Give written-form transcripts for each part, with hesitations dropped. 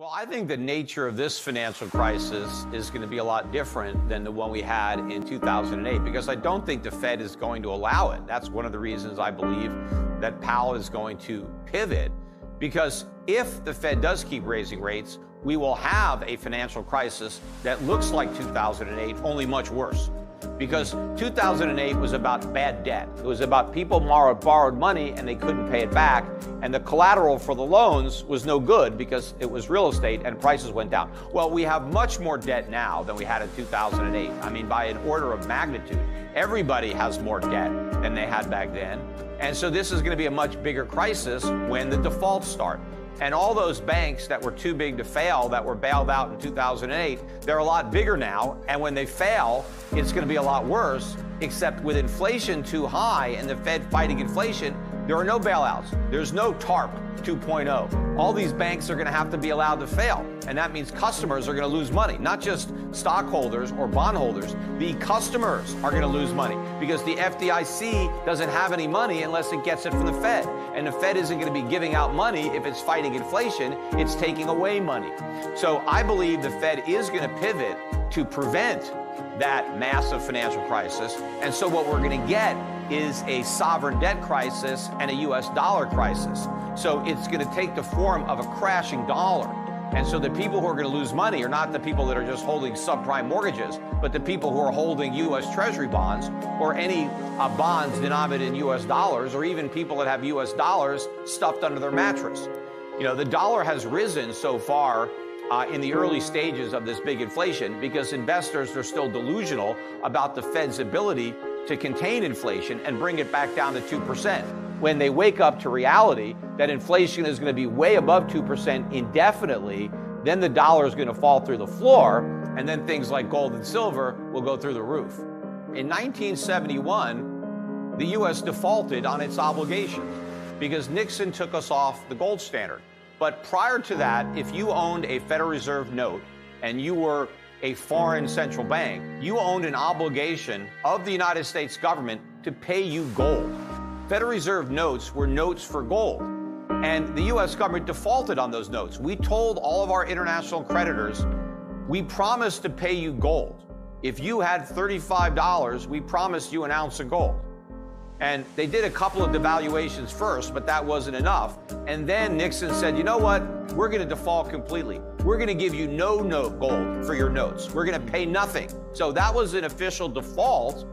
Well, I think the nature of this financial crisis is going to be a lot different than the one we had in 2008, because I don't think the Fed is going to allow it. That's one of the reasons I believe that Powell is going to pivot, because if the Fed does keep raising rates, we will have a financial crisis that looks like 2008, only much worse. Because 2008 was about bad debt. It was about people borrowed money and they couldn't pay it back. And the collateral for the loans was no good because it was real estate and prices went down. Well, we have much more debt now than we had in 2008. I mean, by an order of magnitude. Everybody has more debt than they had back then. And so this is going to be a much bigger crisis when the defaults start. And all those banks that were too big to fail, that were bailed out in 2008, they're a lot bigger now. And when they fail, it's going to be a lot worse, except with inflation too high and the Fed fighting inflation, there are no bailouts. There's no TARP 2.0. All these banks are going to have to be allowed to fail. And that means customers are going to lose money, not just stockholders or bondholders. The customers are going to lose money because the FDIC doesn't have any money unless it gets it from the Fed. And the Fed isn't going to be giving out money if it's fighting inflation. It's taking away money. So I believe the Fed is going to pivot to prevent that massive financial crisis. And so what we're going to get is a sovereign debt crisis and a US dollar crisis. So it's going to take the form of a crashing dollar. And so the people who are going to lose money are not the people that are just holding subprime mortgages, but the people who are holding US Treasury bonds or any bonds denominated in US dollars, or even people that have US dollars stuffed under their mattress. You know, the dollar has risen so far in the early stages of this big inflation because investors are still delusional about the Fed's ability to contain inflation and bring it back down to 2%. When they wake up to reality that inflation is going to be way above 2% indefinitely, then the dollar is going to fall through the floor, and then things like gold and silver will go through the roof. In 1971, the U.S. defaulted on its obligations because Nixon took us off the gold standard. But prior to that, if you owned a Federal Reserve note and you were a foreign central bank, you owned an obligation of the United States government to pay you gold. Federal Reserve notes were notes for gold, and the U.S. government defaulted on those notes. We told all of our international creditors, we promised to pay you gold. If you had $35, we promised you an ounce of gold. And they did a couple of devaluations first, but that wasn't enough. And then Nixon said, you know what? We're going to default completely. We're going to give you no gold for your notes. We're going to pay nothing. So that was an official default.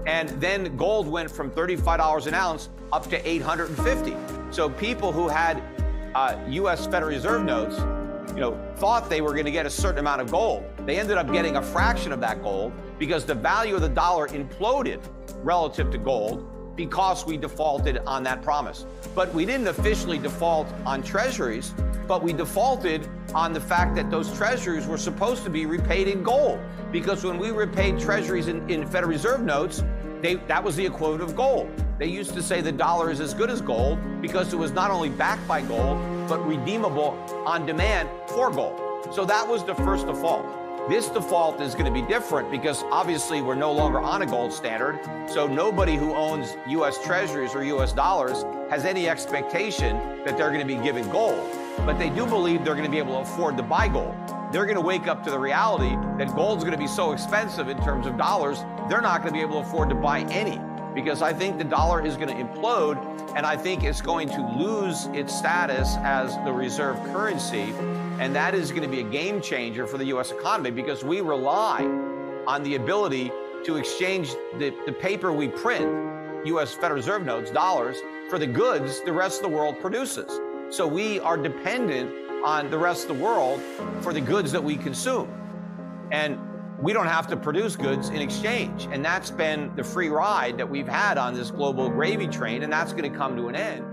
And then gold went from $35 an ounce up to $850. So people who had U.S. Federal Reserve notes, thought they were going to get a certain amount of gold. They ended up getting a fraction of that gold because the value of the dollar imploded relative to gold, because we defaulted on that promise. But we didn't officially default on treasuries, but we defaulted on the fact that those treasuries were supposed to be repaid in gold. Because when we repaid treasuries in Federal Reserve notes, that was the equivalent of gold. They used to say the dollar is as good as gold because it was not only backed by gold, but redeemable on demand for gold. So that was the first default. This default is going to be different because obviously we're no longer on a gold standard. So nobody who owns U.S. treasuries or U.S. dollars has any expectation that they're going to be given gold. But they do believe they're going to be able to afford to buy gold. They're going to wake up to the reality that gold's going to be so expensive in terms of dollars, they're not going to be able to afford to buy any. Because I think the dollar is going to implode, and I think it's going to lose its status as the reserve currency. And that is going to be a game changer for the U.S. economy because we rely on the ability to exchange the paper we print, U.S. Federal Reserve notes, dollars, for the goods the rest of the world produces. So we are dependent on the rest of the world for the goods that we consume. And we don't have to produce goods in exchange. And that's been the free ride that we've had on this global gravy train, and that's going to come to an end.